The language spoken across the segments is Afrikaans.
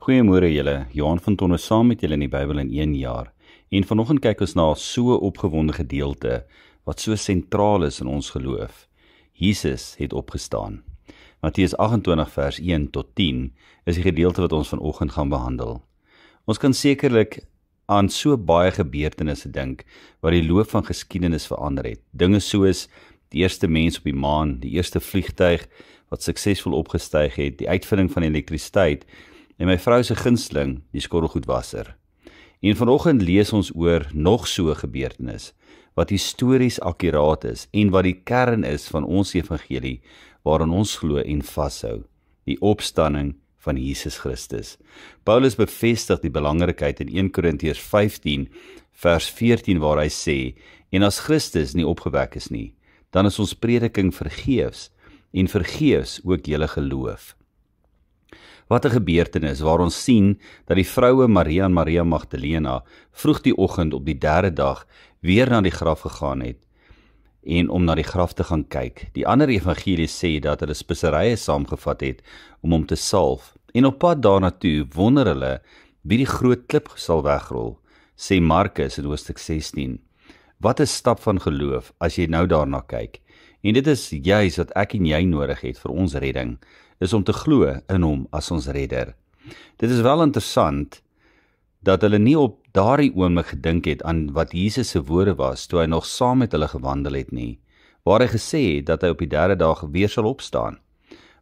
Goeiemôre julle, Johan van Tonne saam met julle in die Bybel in 1 jaar. En vanoggend kyk ons na so 'n opgewonde gedeelte wat so sentraal is in ons geloof. Jesus het opgestaan. Matteus 28 vers 1 tot 10 is die gedeelte wat ons vanoggend gaan behandel. Ons kan sekerlik aan so baie gebeurtenisse dink wat die loop van geskiedenis verander het. Dinge soos die eerste mens op die maan, die eerste vliegtuig wat suksesvol opgestyg het, die uitvinding van elektrisiteit en my vrou se gunsteling, die skottelgoedwasser. En vanoggend lees ons oor nog so 'n gebeurtenis wat histories akkuraat is en wat die kern is van ons evangelie waarin ons glo en vashou, die opstanding van Jesus Christus. Paulus bevestig die belangrikheid in 1 Korintiërs 15 vers 14 waar hy sê, en as Christus nie opgewek is nie, dan is ons prediking vergeefs en vergeefs ook julle geloof. Wat 'n gebeurtenis waar ons sien dat die vroue Maria en Maria Magdalena vroeg die oggend op die 3de dag weer na die graf gegaan het en om na die graf te gaan kyk. Die ander evangelie sê dat hulle speserye saamgevat het om hom te salf. En op pad daarna toe wonder hulle wie die groot klip sal wegrol, sê Markus in hoofstuk 16. Wat 'n stap van geloof as jy nou daarna kyk. En dit is juis wat ek en jy nodig het vir ons redding, is om te glo in hom as ons redder. Dit is wel interessant dat hulle nie op daardie oomblik gedink het aan wat Jesus se woorde was toe hy nog saam met hulle gewandel het nie, waar hy gesê het dat hy op die 3de dag weer sal opstaan.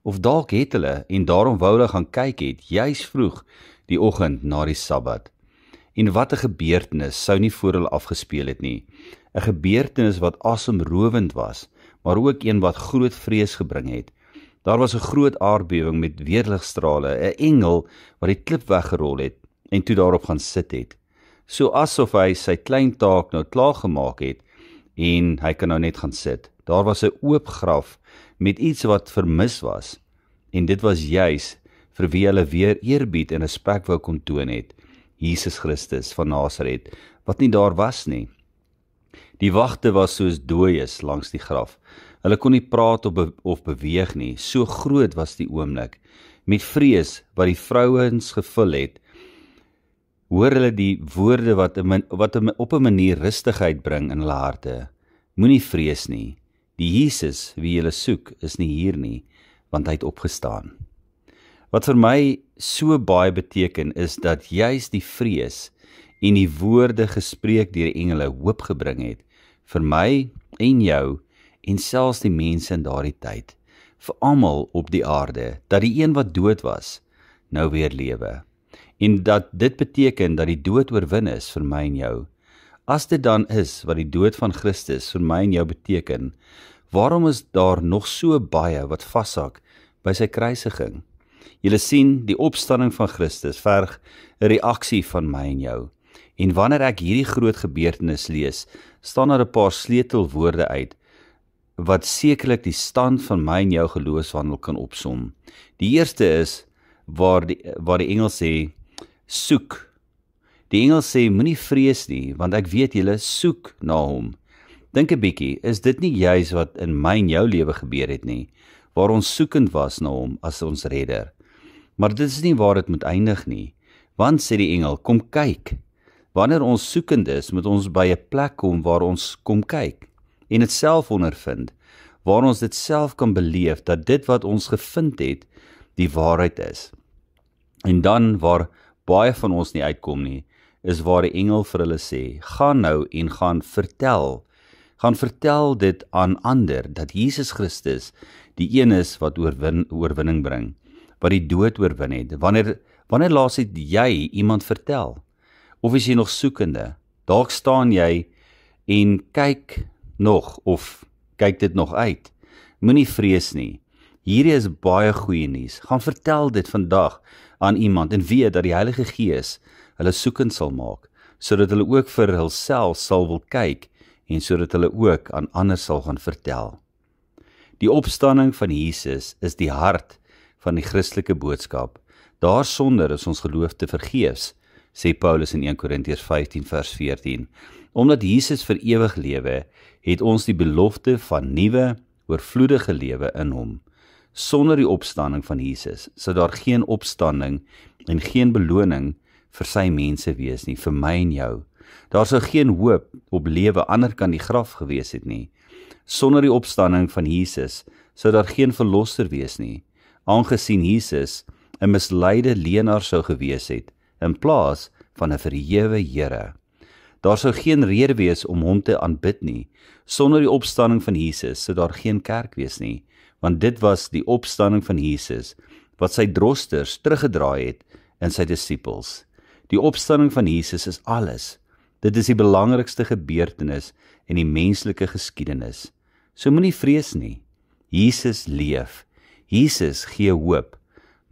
Of dalk het hulle en daarom wou hulle gaan kyk het, juis vroeg die oggend na die Sabbat. En wat 'n gebeurtenis sou nie voor hulle afgespeel het nie. 'n Gebeurtenis wat asemrowend was, maar ook een wat groot vrees gebring het. Daar was 'n groot aardbewing met weerligstrale, 'n engel wat die klip weggerol het en toe daarop gaan sit het. So asof hy sy klein taak nou klaar gemaak het en hy kan nou net gaan sit. Daar was 'n oop graf met iets wat vermis was en dit was juis vir wie hulle weer eerbied en respek wou kon toon het, Jesus Christus van Nasaret, wat nie daar was nie. Die wagte was soos dooies langs die graf. Hulle kon nie praat of beweeg nie, so groot was die oomblik. Met vrees wat die vrouens gevul het, hoor hulle die woorde wat op 'n manier rustigheid bring in hulle harte. Moenie vrees nie, die Jesus wie julle soek is nie hier nie, want hy het opgestaan. Wat vir my so baie beteken is dat juis die vrees en die woorde gespreek deur die engele hoop gebring het, vir my en jou, en selfs die mense in daardie tyd, vir almal op die aarde, dat die een wat dood was, nou weer lewe. En dat dit beteken dat die dood oorwin is vir my en jou. As dit dan is wat die dood van Christus vir my en jou beteken, waarom is daar nog so baie wat vashak by sy kruisiging? Julle sien, die opstanding van Christus verg 'n reaksie van my en jou. En wanneer ek hierdie groot gebeurtenis lees, staan daar 'n paar sleutelwoorde uit, wat sekerlik die stand van my en jou geloofswandel kan opsom. Die eerste is, waar die engel sê, soek. Die engel sê, moenie vrees nie, want ek weet julle soek na hom. Dink 'n bietjie, is dit nie juis wat in my en jou lewe gebeur het nie, waar ons soekend was na hom as ons redder. Maar dit is nie waar dit moet eindig nie, want sê die engel, kom kyk. Wanneer ons soekend is, moet ons by 'n plek kom waar ons kom kyk en dit self ondervind, waar ons dit self kan beleef dat dit wat ons gevind het, die waarheid is. En dan waar baie van ons nie uitkom nie, is waar die engel vir hulle sê, gaan nou en gaan vertel dit aan ander, dat Jesus Christus die een is wat oorwinning bring, wat die dood oorwin het. Wanneer laas het jy iemand vertel? Of is jy nog soekende? Dalk staan jy en kyk nog, of kyk dit nog uit. Moenie vrees nie. Hierdie is baie goeie nuus. Gaan vertel dit vandag aan iemand en weet dat die Heilige Gees hulle soekend sal maak, sodat hulle ook vir hulself sal wil kyk en sodat hulle ook aan ander sal gaan vertel. Die opstanding van Jesus is die hart van die Christelike boodskap. Daarsonder is ons geloof te vergeefs, sê Paulus in 1 Korintiërs 15 vers 14. Omdat Jesus vir ewig lewe, het ons die belofte van nuwe, oorvloedige lewe in hom. Sonder die opstanding van Jesus sou daar geen opstanding en geen beloning vir sy mense wees nie, vir my en jou. Daar sou geen hoop op lewe ander kan die graf gewees het nie. Sonder die opstanding van Jesus sou daar geen verlosser wees nie, aangesien Jesus 'n misleide leenaar sou gewees het, in plaas van 'n verhewe Here. Daar sou geen rede wees om hom te aanbid nie. Sonder die opstanding van Jesus sou daar geen kerk wees nie, want dit was die opstanding van Jesus wat sy drosters teruggedraai het in sy disippels. Die opstanding van Jesus is alles. Dit is die belangrikste gebeurtenis in die menslike geskiedenis. So moenie vrees nie. Jesus leef. Jesus gee hoop.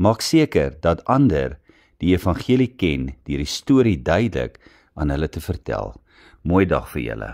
Maak seker dat ander die evangelie ken deur die storie duidelik aan hulle te vertel. Mooi dag vir julle.